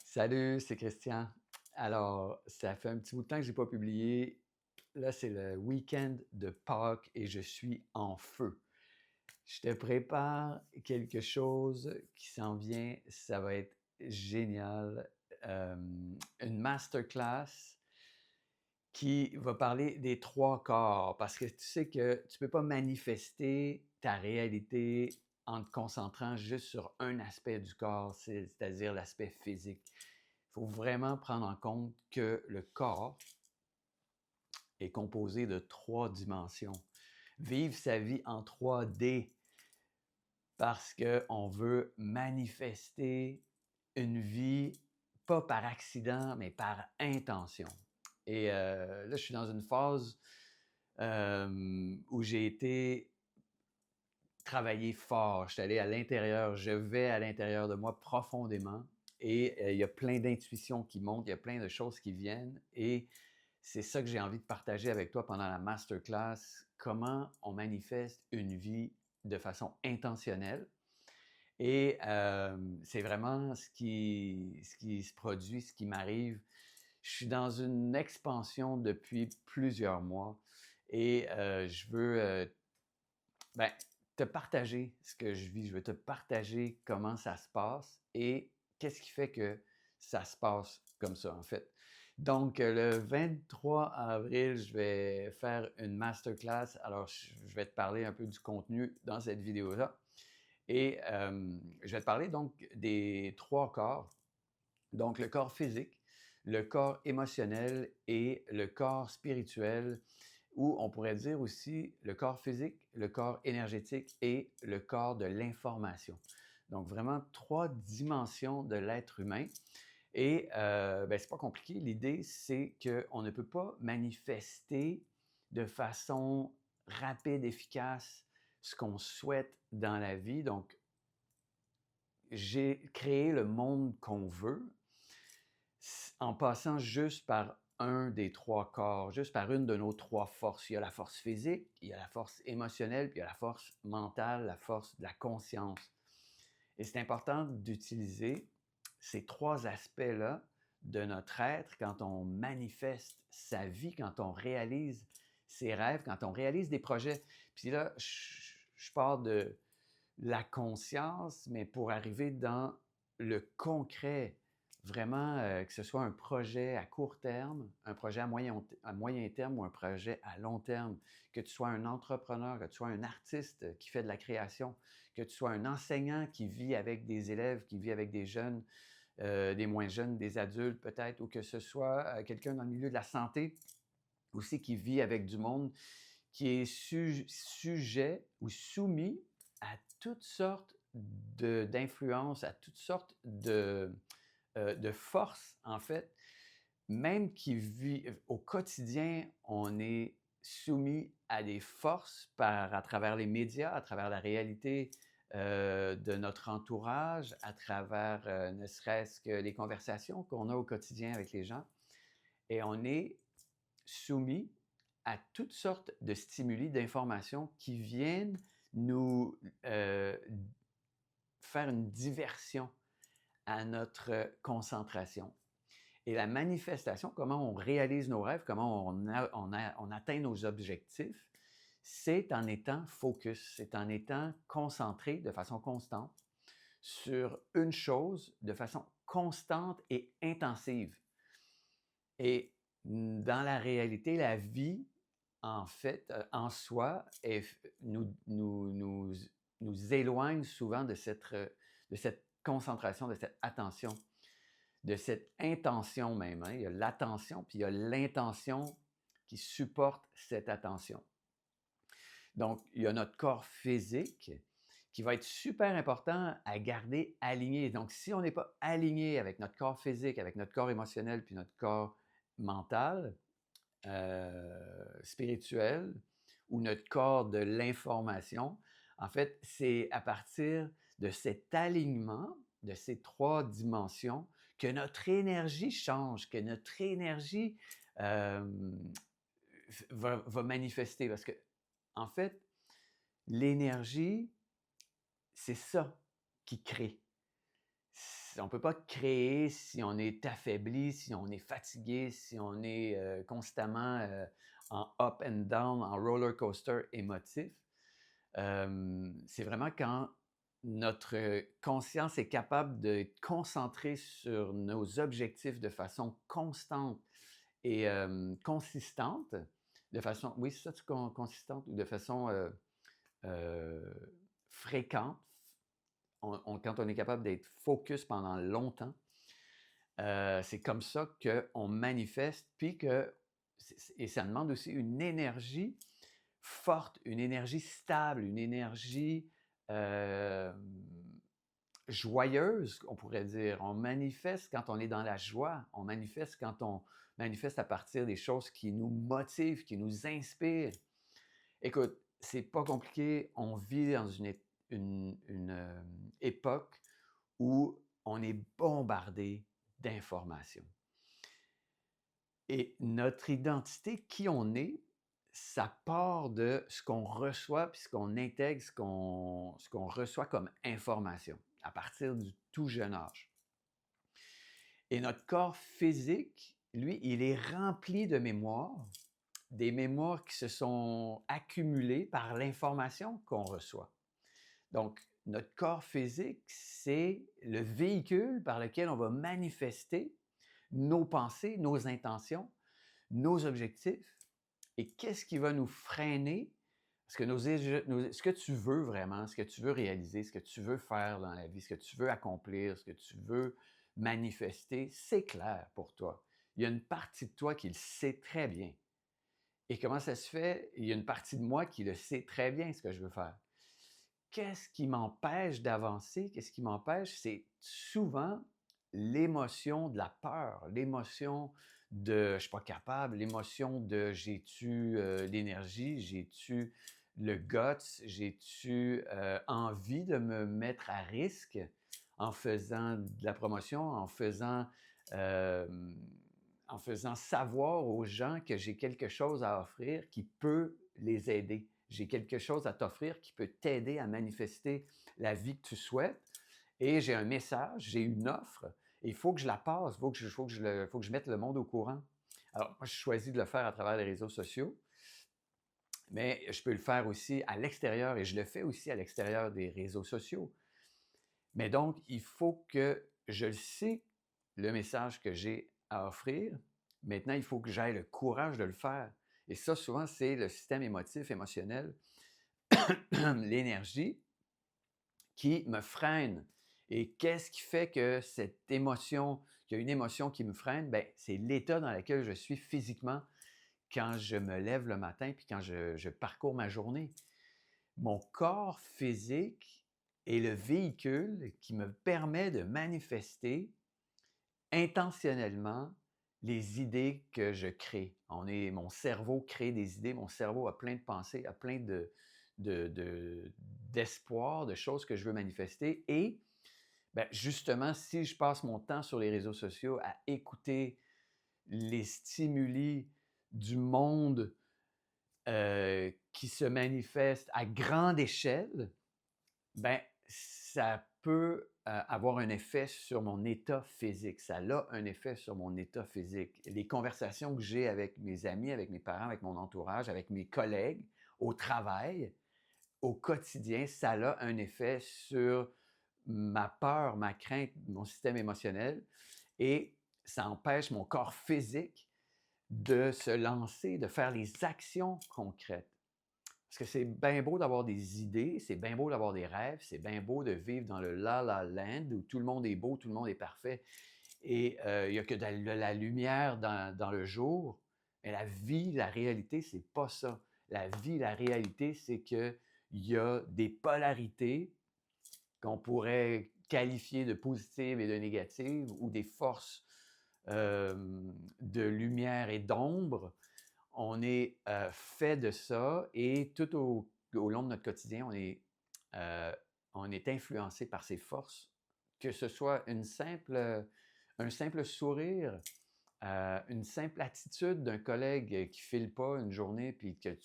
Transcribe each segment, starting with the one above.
Salut, c'est Christian. Alors, ça fait un petit bout de temps que je n'ai pas publié. Là, c'est le week-end de Pâques et je suis en feu. Je te prépare quelque chose qui s'en vient. Ça va être génial. Une masterclass qui va parler des trois corps parce que tu sais que tu ne peux pas manifester ta réalité en te concentrant juste sur un aspect du corps, c'est-à-dire l'aspect physique. Il faut vraiment prendre en compte que le corps est composé de trois dimensions. Vivre sa vie en 3D parce qu'on veut manifester une vie, pas par accident, mais par intention. Et là, je suis dans une phase où j'ai été travailler fort. Je suis allé à l'intérieur, je vais à l'intérieur de moi profondément et il y a plein d'intuitions qui montent, il y a plein de choses qui viennent et c'est ça que j'ai envie de partager avec toi pendant la masterclass, comment on manifeste une vie de façon intentionnelle. Et c'est vraiment ce qui se produit, ce qui m'arrive. Je suis dans une expansion depuis plusieurs mois et je veux ben, te partager ce que je vis. Je veux te partager comment ça se passe et qu'est-ce qui fait que ça se passe comme ça, en fait. Donc, le 23 avril, je vais faire une masterclass. Alors, je vais te parler un peu du contenu dans cette vidéo-là. Et je vais te parler donc des trois corps. Donc, le corps physique, le corps émotionnel et le corps spirituel, ou on pourrait dire aussi le corps physique, le corps énergétique et le corps de l'information. Donc, vraiment trois dimensions de l'être humain. Et c'est pas compliqué. L'idée, c'est qu'on ne peut pas manifester de façon rapide, efficace, ce qu'on souhaite dans la vie. Donc, j'ai créé le monde qu'on veut en passant juste par un des trois corps, juste par une de nos trois forces. Il y a la force physique, il y a la force émotionnelle, puis il y a la force mentale, la force de la conscience. Et c'est important d'utiliser ces trois aspects-là de notre être quand on manifeste sa vie, quand on réalise ses rêves, quand on réalise des projets. Puis là, je pars de la conscience, mais pour arriver dans le concret, vraiment que ce soit un projet à court terme, un projet à moyen terme ou un projet à long terme, que tu sois un entrepreneur, que tu sois un artiste qui fait de la création, que tu sois un enseignant qui vit avec des élèves, qui vit avec des jeunes, des moins jeunes, des adultes peut-être, ou que ce soit quelqu'un dans le milieu de la santé aussi qui vit avec du monde qui est sujet ou soumis à toutes sortes d'influences, à toutes sortes de forces, en fait, même qui vit au quotidien, on est soumis à des forces à travers les médias, à travers la réalité de notre entourage, à travers ne serait-ce que les conversations qu'on a au quotidien avec les gens. Et on est soumis à toutes sortes de stimuli, d'informations qui viennent nous faire une diversion à notre concentration. Et la manifestation, comment on réalise nos rêves, comment on atteint nos objectifs, c'est en étant focus, c'est en étant concentré de façon constante sur une chose de façon constante et intensive. Et dans la réalité, la vie, en fait, en soi, nous éloigne souvent de cette concentration, de cette attention, de cette intention même. Hein. Il y a l'attention, puis il y a l'intention qui supporte cette attention. Donc, il y a notre corps physique qui va être super important à garder aligné. Donc, si on n'est pas aligné avec notre corps physique, avec notre corps émotionnel, puis notre corps mental, spirituel, ou notre corps de l'information, en fait, c'est à partir de cet alignement de ces trois dimensions que notre énergie change, que notre énergie va manifester. Parce que, en fait, l'énergie, c'est ça qui crée. on ne peut pas créer si on est affaibli, si on est fatigué, si on est constamment en up and down, en roller coaster émotif. C'est vraiment quand notre conscience est capable d'être concentrée sur nos objectifs de façon constante et consistante, de façon, oui, c'est ça, consistante, ou de façon euh, fréquente, quand on est capable d'être focus pendant longtemps, c'est comme ça qu'on manifeste, puis et ça demande aussi une énergie forte, une énergie stable, une énergie joyeuse, on pourrait dire. On manifeste quand on est dans la joie, on manifeste quand on manifeste à partir des choses qui nous motivent, qui nous inspirent. Écoute, c'est pas compliqué, on vit dans une époque où on est bombardé d'informations. Et notre identité, qui on est, ça part de ce qu'on reçoit, puis ce qu'on intègre, ce qu'on reçoit comme information à partir du tout jeune âge. Et notre corps physique, lui, il est rempli de mémoires, des mémoires qui se sont accumulées par l'information qu'on reçoit. Donc, notre corps physique, c'est le véhicule par lequel on va manifester nos pensées, nos intentions, nos objectifs. Et qu'est-ce qui va nous freiner? Parce que ce que tu veux vraiment, ce que tu veux réaliser, ce que tu veux faire dans la vie, ce que tu veux accomplir, ce que tu veux manifester, c'est clair pour toi. Il y a une partie de toi qui le sait très bien. Et comment ça se fait? Il y a une partie de moi qui le sait très bien, ce que je veux faire. Qu'est-ce qui m'empêche d'avancer? Qu'est-ce qui m'empêche? C'est souvent l'émotion de la peur, l'émotion de je ne suis pas capable, l'émotion de j'ai-tu l'énergie, j'ai-tu le guts, j'ai-tu envie de me mettre à risque en faisant de la promotion, euh, en faisant savoir aux gens que j'ai quelque chose à offrir qui peut les aider. J'ai quelque chose à t'offrir qui peut t'aider à manifester la vie que tu souhaites. Et j'ai un message, j'ai une offre, et il faut que je la passe, il faut que je mette le monde au courant. Alors, moi, je choisis de le faire à travers les réseaux sociaux, mais je peux le faire aussi à l'extérieur, et je le fais aussi à l'extérieur des réseaux sociaux. Mais donc, il faut que je le sais, le message que j'ai à offrir. Maintenant, il faut que j'aie le courage de le faire. Et ça, souvent, c'est le système émotif, émotionnel, l'énergie qui me freine. Et qu'est-ce qui fait que cette émotion, qu'il y a une émotion qui me freine? Bien, c'est l'état dans lequel je suis physiquement quand je me lève le matin puis quand je parcours ma journée. Mon corps physique est le véhicule qui me permet de manifester intentionnellement les idées que je crée. Mon cerveau crée des idées, mon cerveau a plein de pensées, a plein d'espoir, de choses que je veux manifester. Et ben, justement, si je passe mon temps sur les réseaux sociaux à écouter les stimuli du monde qui se manifestent à grande échelle, ben, ça peut avoir un effet sur mon état physique. Ça a un effet sur mon état physique. Les conversations que j'ai avec mes amis, avec mes parents, avec mon entourage, avec mes collègues, au travail, au quotidien, ça a un effet sur ma peur, ma crainte, mon système émotionnel, et ça empêche mon corps physique de se lancer, de faire les actions concrètes. Parce que c'est bien beau d'avoir des idées, c'est bien beau d'avoir des rêves, c'est bien beau de vivre dans le la-la land où tout le monde est beau, tout le monde est parfait et il n'y a que de la lumière dans le jour. Mais la vie, la réalité, c'est pas ça. La vie, la réalité, c'est qu'il y a des polarités qu'on pourrait qualifier de positives et de négatives ou des forces de lumière et d'ombre. On est fait de ça et tout au long de notre quotidien, on est influencé par ces forces, que ce soit un simple sourire, une simple attitude d'un collègue qui ne file pas une journée, puis que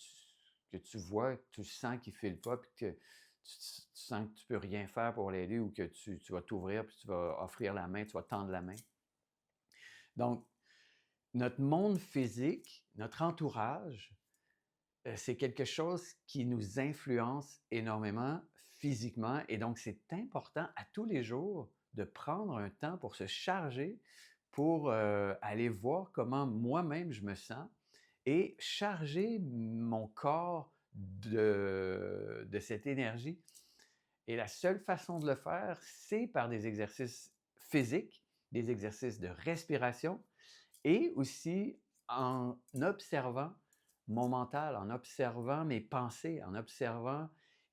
tu vois, que tu sens qu'il ne file pas, puis que tu sens que tu peux rien faire pour l'aider ou que tu vas t'ouvrir puis tu vas offrir la main, tu vas tendre la main. Donc, notre monde physique, notre entourage, c'est quelque chose qui nous influence énormément physiquement et donc c'est important à tous les jours de prendre un temps pour se charger, pour aller voir comment moi-même je me sens et charger mon corps de cette énergie. Et la seule façon de le faire, c'est par des exercices physiques, des exercices de respiration et aussi en observant mon mental, en observant mes pensées, en observant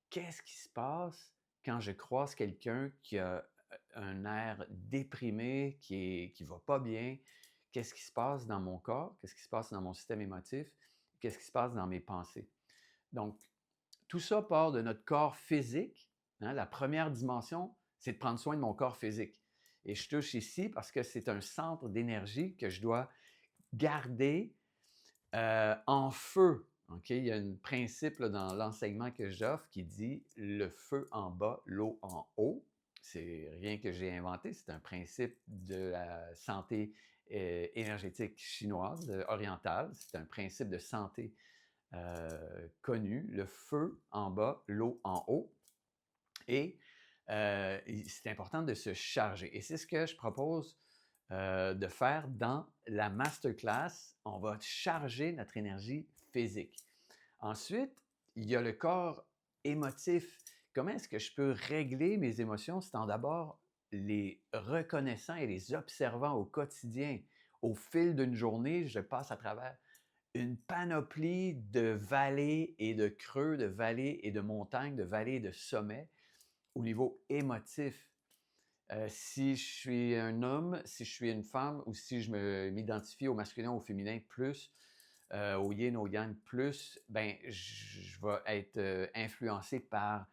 qu'est-ce qui se passe quand je croise quelqu'un qui a un air déprimé, qui va pas bien, qu'est-ce qui se passe dans mon corps, qu'est-ce qui se passe dans mon système émotif, qu'est-ce qui se passe dans mes pensées. Donc, tout ça part de notre corps physique. Hein. La première dimension, c'est de prendre soin de mon corps physique. Et je touche ici parce que c'est un centre d'énergie que je dois garder en feu. Okay? Il y a un principe là, dans l'enseignement que j'offre qui dit le feu en bas, l'eau en haut. C'est rien que j'ai inventé, c'est un principe de la santé énergétique chinoise, orientale. C'est un principe de santé connu, le feu en bas, l'eau en haut. Et c'est important de se charger. Et c'est ce que je propose de faire dans la masterclass. On va charger notre énergie physique. Ensuite, il y a le corps émotif. Comment est-ce que je peux régler mes émotions? C'est en d'abord les reconnaissant et les observant au quotidien. Au fil d'une journée, je passe à travers une panoplie de vallées et de creux, de vallées et de montagnes, de vallées et de sommets au niveau émotif. Si je suis un homme, si je suis une femme ou si je m'identifie au masculin ou au féminin plus, au yin, au yang plus, ben, je vais être influencé par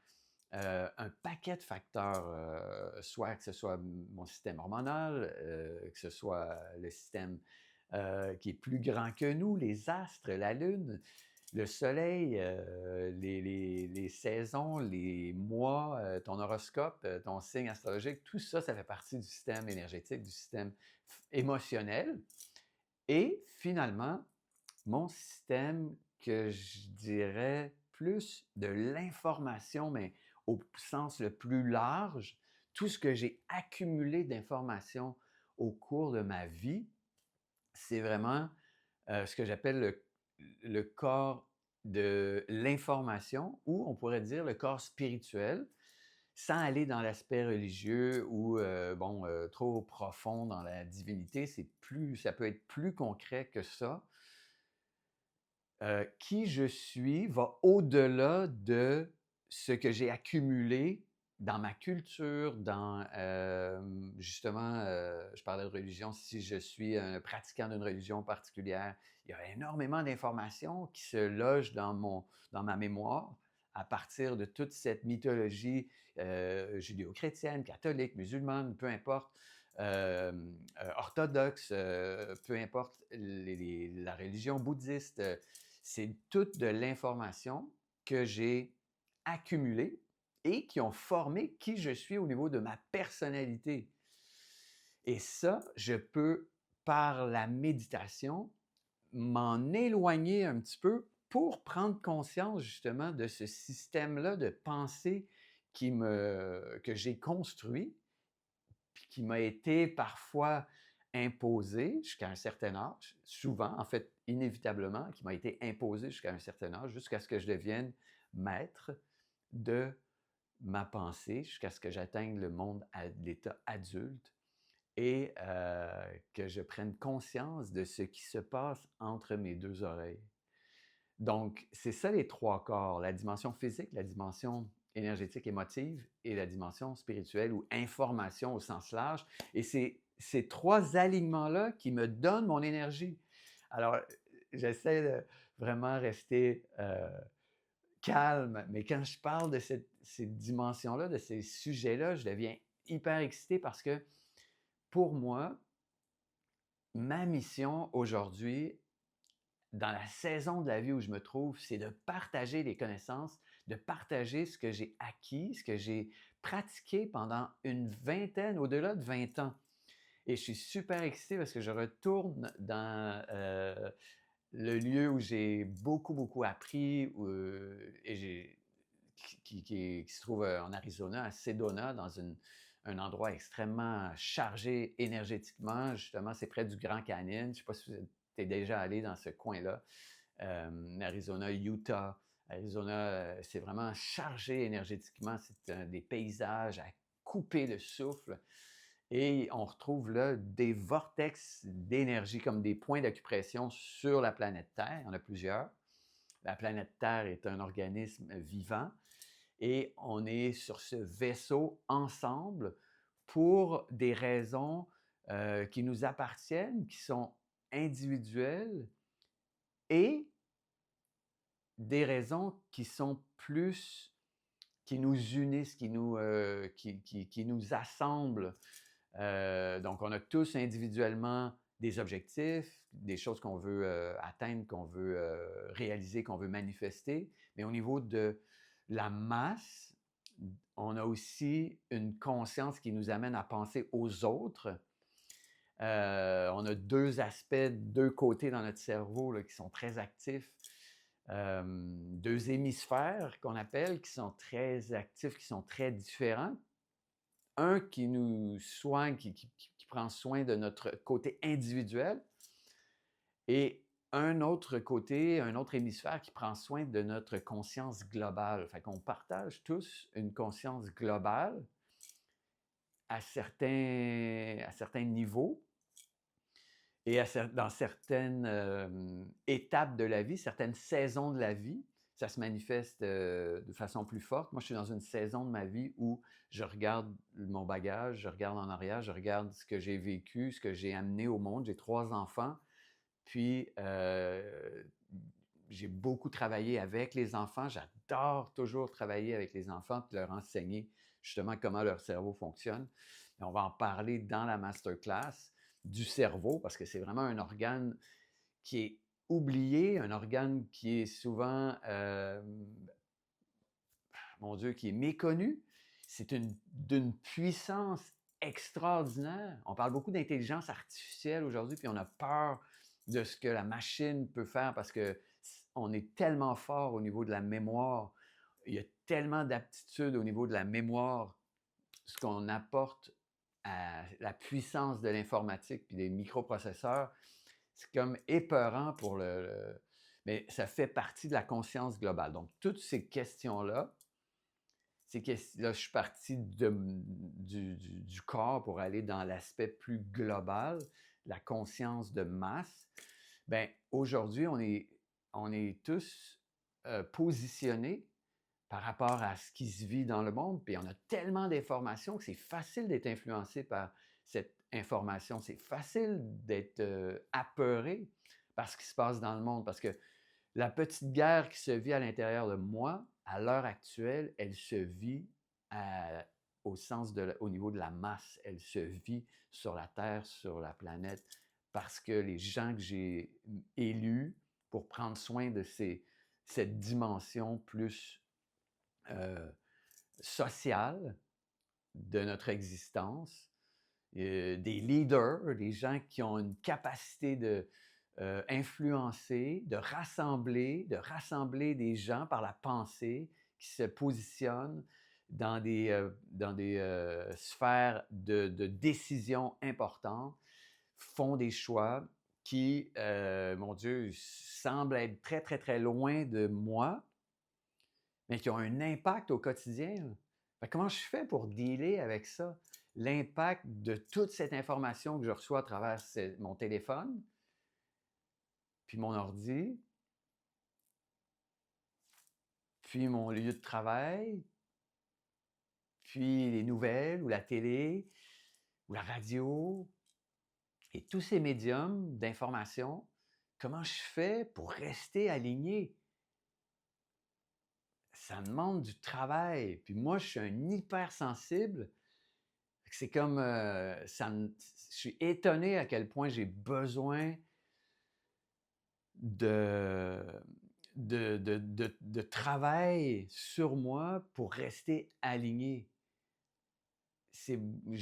un paquet de facteurs, soit que ce soit mon système hormonal, que ce soit le système qui est plus grand que nous, les astres, la Lune, le Soleil, les saisons, les mois, ton horoscope, ton signe astrologique, tout ça, ça fait partie du système énergétique, du système émotionnel. Et finalement, mon système que je dirais plus de l'information, mais au sens le plus large, tout ce que j'ai accumulé d'informations au cours de ma vie, c'est vraiment ce que j'appelle le corps de l'information, ou on pourrait dire le corps spirituel, sans aller dans l'aspect religieux ou trop profond dans la divinité. Ça peut être plus concret que ça. Qui je suis va au-delà de ce que j'ai accumulé dans ma culture, dans justement, je parlais de religion, si je suis un pratiquant d'une religion particulière, il y a énormément d'informations qui se logent dans ma mémoire à partir de toute cette mythologie judéo-chrétienne, catholique, musulmane, peu importe, orthodoxe, peu importe la religion bouddhiste. C'est toute de l'information que j'ai accumulée et qui ont formé qui je suis au niveau de ma personnalité. Et ça, je peux, par la méditation, m'en éloigner un petit peu pour prendre conscience justement de ce système-là de pensée que j'ai construit, puis qui m'a été parfois imposé jusqu'à un certain âge, souvent, en fait, inévitablement, qui m'a été imposé jusqu'à un certain âge, jusqu'à ce que je devienne maître de ma pensée, jusqu'à ce que j'atteigne le monde à l'état adulte et que je prenne conscience de ce qui se passe entre mes deux oreilles. Donc, c'est ça les trois corps, la dimension physique, la dimension énergétique, émotive et la dimension spirituelle ou information au sens large. Et c'est ces trois alignements-là qui me donnent mon énergie. Alors, j'essaie de vraiment rester calme, mais quand je parle de ces dimensions-là, de ces sujets-là, je deviens hyper excité parce que pour moi, ma mission aujourd'hui, dans la saison de la vie où je me trouve, c'est de partager les connaissances, de partager ce que j'ai acquis, ce que j'ai pratiqué pendant une vingtaine, au-delà de 20 ans. Et je suis super excité parce que je retourne dans le lieu où j'ai beaucoup, beaucoup appris et qui se trouve en Arizona, à Sedona, dans un endroit extrêmement chargé énergétiquement. Justement, c'est près du Grand Canyon. Je ne sais pas si tu es déjà allé dans ce coin-là. Arizona, Utah. Arizona, c'est vraiment chargé énergétiquement. C'est des paysages à couper le souffle. Et on retrouve là des vortex d'énergie comme des points d'acupression sur la planète Terre. Il y en a plusieurs. La planète Terre est un organisme vivant et on est sur ce vaisseau ensemble pour des raisons qui nous appartiennent, qui sont individuelles et des raisons qui sont plus, qui nous unissent, qui nous assemblent. Donc, on a tous individuellement des objectifs, des choses qu'on veut atteindre, qu'on veut réaliser, qu'on veut manifester. Mais au niveau de la masse, on a aussi une conscience qui nous amène à penser aux autres. On a deux aspects, deux côtés dans notre cerveau là, qui sont très actifs. Deux hémisphères qu'on appelle, qui sont très actifs, qui sont très différents. Un qui nous soigne, qui prend soin de notre côté individuel, et un autre côté, un autre hémisphère qui prend soin de notre conscience globale. Fait qu'on partage tous une conscience globale à certains niveaux et dans certaines étapes de la vie, certaines saisons de la vie. Ça se manifeste de façon plus forte. Moi, je suis dans une saison de ma vie où je regarde mon bagage, je regarde en arrière, je regarde ce que j'ai vécu, ce que j'ai amené au monde. J'ai 3 enfants, puis j'ai beaucoup travaillé avec les enfants. J'adore toujours travailler avec les enfants et leur enseigner justement comment leur cerveau fonctionne. Et on va en parler dans la masterclass du cerveau parce que c'est vraiment un organe qui est oublié, un organe qui est souvent, mon Dieu, qui est méconnu. C'est d'une puissance extraordinaire. On parle beaucoup d'intelligence artificielle aujourd'hui, puis on a peur de ce que la machine peut faire parce qu'on est tellement fort au niveau de la mémoire. Il y a tellement d'aptitudes au niveau de la mémoire, ce qu'on apporte à la puissance de l'informatique puis des microprocesseurs. C'est comme épeurant pour mais ça fait partie de la conscience globale. Donc, toutes ces questions-là, là, je suis parti du corps pour aller dans l'aspect plus global, la conscience de masse. Bien, aujourd'hui, on est tous positionnés par rapport à ce qui se vit dans le monde, puis on a tellement d'informations que c'est facile d'être influencé par cette information. C'est facile d'être apeuré par ce qui se passe dans le monde, parce que la petite guerre qui se vit à l'intérieur de moi, à l'heure actuelle, elle se vit au niveau de la masse. Elle se vit sur la Terre, sur la planète, parce que les gens que j'ai élus pour prendre soin de cette dimension plus sociale de notre existence, des leaders, des gens qui ont une capacité de influencer, de rassembler des gens par la pensée, qui se positionnent dans des sphères de décision importantes, font des choix qui, mon Dieu, semblent être très, très, très loin de moi, mais qui ont un impact au quotidien. Fait, comment je fais pour dealer avec ça? L'impact de toute cette information que je reçois à travers mon téléphone, puis mon ordi, puis mon lieu de travail, puis les nouvelles ou la télé ou la radio, et tous ces médiums d'information, comment je fais pour rester aligné? Ça demande du travail. Puis moi, je suis un hypersensible. C'est comme, je suis étonné à quel point j'ai besoin de de travail sur moi pour rester aligné. Je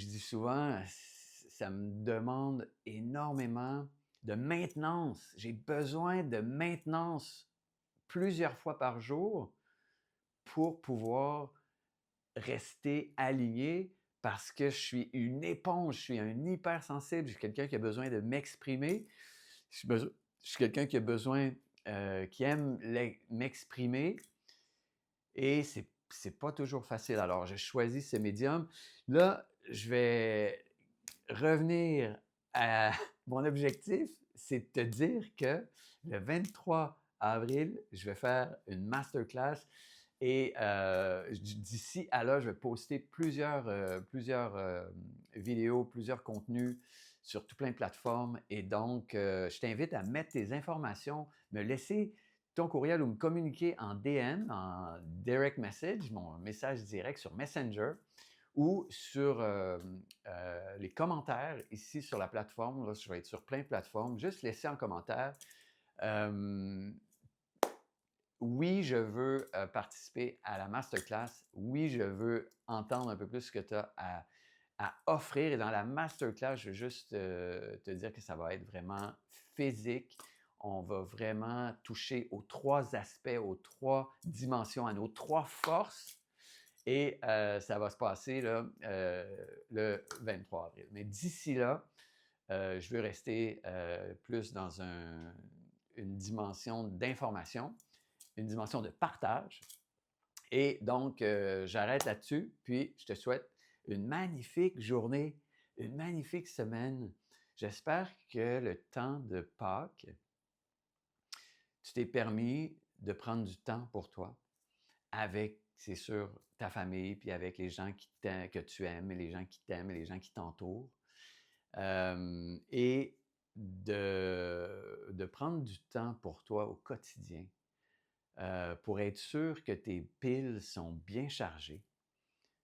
dis souvent, ça me demande énormément de maintenance. J'ai besoin de maintenance plusieurs fois par jour pour pouvoir rester aligné parce que je suis une éponge, je suis un hypersensible, je suis quelqu'un qui a besoin de m'exprimer. Je suis quelqu'un qui a besoin, qui aime m'exprimer et c'est pas toujours facile. Alors, j'ai choisi ce médium. Là, je vais revenir à mon objectif, c'est de te dire que le 23 avril, je vais faire une masterclass et d'ici à là, je vais poster plusieurs vidéos, plusieurs contenus sur tout plein de plateformes. Et donc, je t'invite à mettre tes informations, me laisser ton courriel ou me communiquer en DM, en direct message, mon message direct sur Messenger ou sur les commentaires ici sur la plateforme. Là, je vais être sur plein de plateformes. Juste laisser en commentaire. Oui, je veux participer à la masterclass. Oui, je veux entendre un peu plus ce que tu as à offrir. Et dans la masterclass, je veux juste te dire que ça va être vraiment physique. On va vraiment toucher aux 3 aspects, aux 3 dimensions, à nos 3 forces. Et ça va se passer là, le 23 avril. Mais d'ici là, je veux rester plus dans une dimension d'information, une dimension de partage. Et donc, j'arrête là-dessus, puis je te souhaite une magnifique journée, une magnifique semaine. J'espère que le temps de Pâques, tu t'es permis de prendre du temps pour toi, avec, c'est sûr, ta famille, puis avec les gens que tu aimes, et les gens qui t'aiment, et les gens qui t'entourent. Et de prendre du temps pour toi au quotidien, pour être sûr que tes piles sont bien chargées.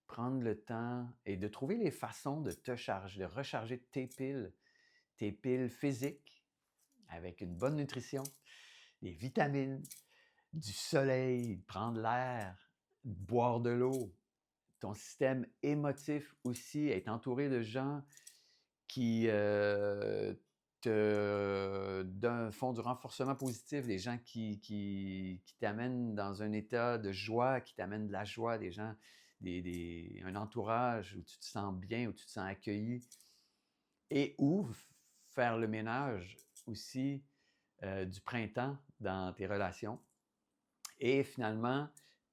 Prendre le temps et de trouver les façons de te charger, de recharger tes piles physiques, avec une bonne nutrition, des vitamines, du soleil, prendre l'air, boire de l'eau. Ton système émotif aussi, être entouré de gens qui font du renforcement positif, des gens qui t'amènent dans un état de joie, qui t'amènent de la joie, des gens, un entourage où tu te sens bien, où tu te sens accueilli, et où faire le ménage aussi du printemps dans tes relations. Et finalement,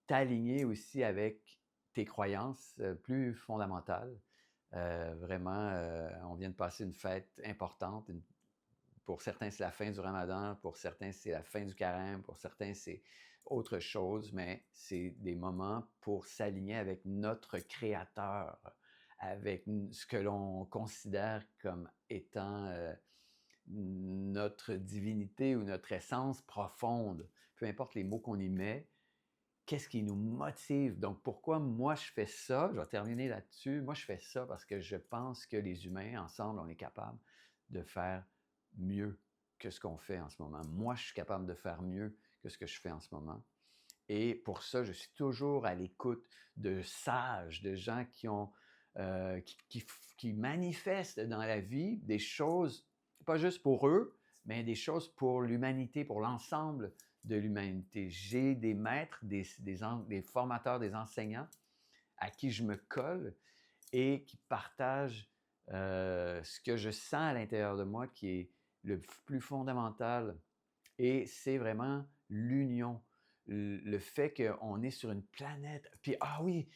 t'aligner aussi avec tes croyances plus fondamentales. Vraiment, on vient de passer une fête importante. Pour certains, c'est la fin du Ramadan. Pour certains, c'est la fin du carême. Pour certains, c'est autre chose. Mais c'est des moments pour s'aligner avec notre Créateur, avec ce que l'on considère comme étant notre divinité ou notre essence profonde. Peu importe les mots qu'on y met, qu'est-ce qui nous motive? Donc, pourquoi moi je fais ça? Je vais terminer là-dessus. Moi, je fais ça parce que je pense que les humains, ensemble, on est capable de faire mieux que ce qu'on fait en ce moment. Moi, je suis capable de faire mieux que ce que je fais en ce moment. Et pour ça, je suis toujours à l'écoute de sages, de gens qui manifestent dans la vie des choses, pas juste pour eux, mais des choses pour l'humanité, pour l'ensemble de l'humanité. J'ai des maîtres, des formateurs, des enseignants à qui je me colle et qui partagent ce que je sens à l'intérieur de moi qui est le plus fondamental. Et c'est vraiment l'union, le fait qu'on est sur une planète. Puis, ah oui,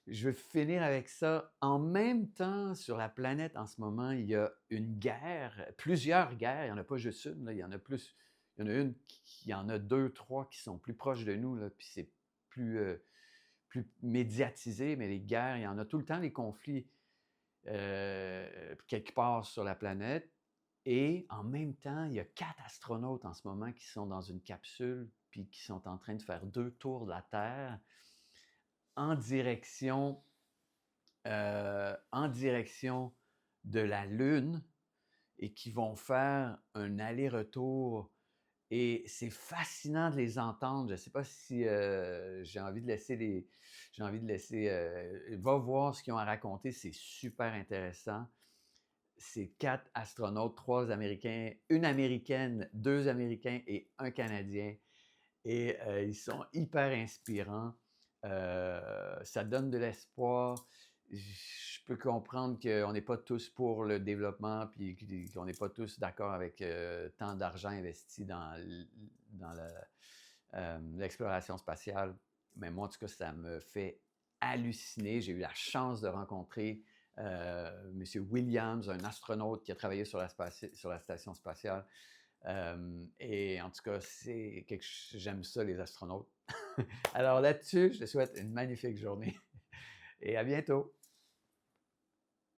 je veux finir avec ça. En même temps, sur la planète, en ce moment, il y a une guerre, plusieurs guerres. Il n'y en a pas juste une, là, il y en a plus. Il y en a une, il y en a 2, 3 qui sont plus proches de nous, là, puis c'est plus médiatisé, mais les guerres, il y en a tout le temps, les conflits quelque part sur la planète. Et en même temps, il y a 4 astronautes en ce moment qui sont dans une capsule puis qui sont en train de faire 2 tours de la Terre en direction, en direction de la Lune et qui vont faire un aller-retour Et c'est fascinant de les entendre. Je ne sais pas si j'ai envie de laisser j'ai envie de laisser. Va voir ce qu'ils ont à raconter, c'est super intéressant. C'est 4 astronautes, 3 Américains, une Américaine, 2 Américains et un Canadien. Et ils sont hyper inspirants. Ça donne de l'espoir. Je peux comprendre qu'on n'est pas tous pour le développement, puis qu'on n'est pas tous d'accord avec tant d'argent investi dans l'exploration spatiale. Mais moi, en tout cas, ça me fait halluciner. J'ai eu la chance de rencontrer M. Williams, un astronaute qui a travaillé sur sur la station spatiale. Et en tout cas, j'aime ça, les astronautes. Alors là-dessus, je te souhaite une magnifique journée et à bientôt.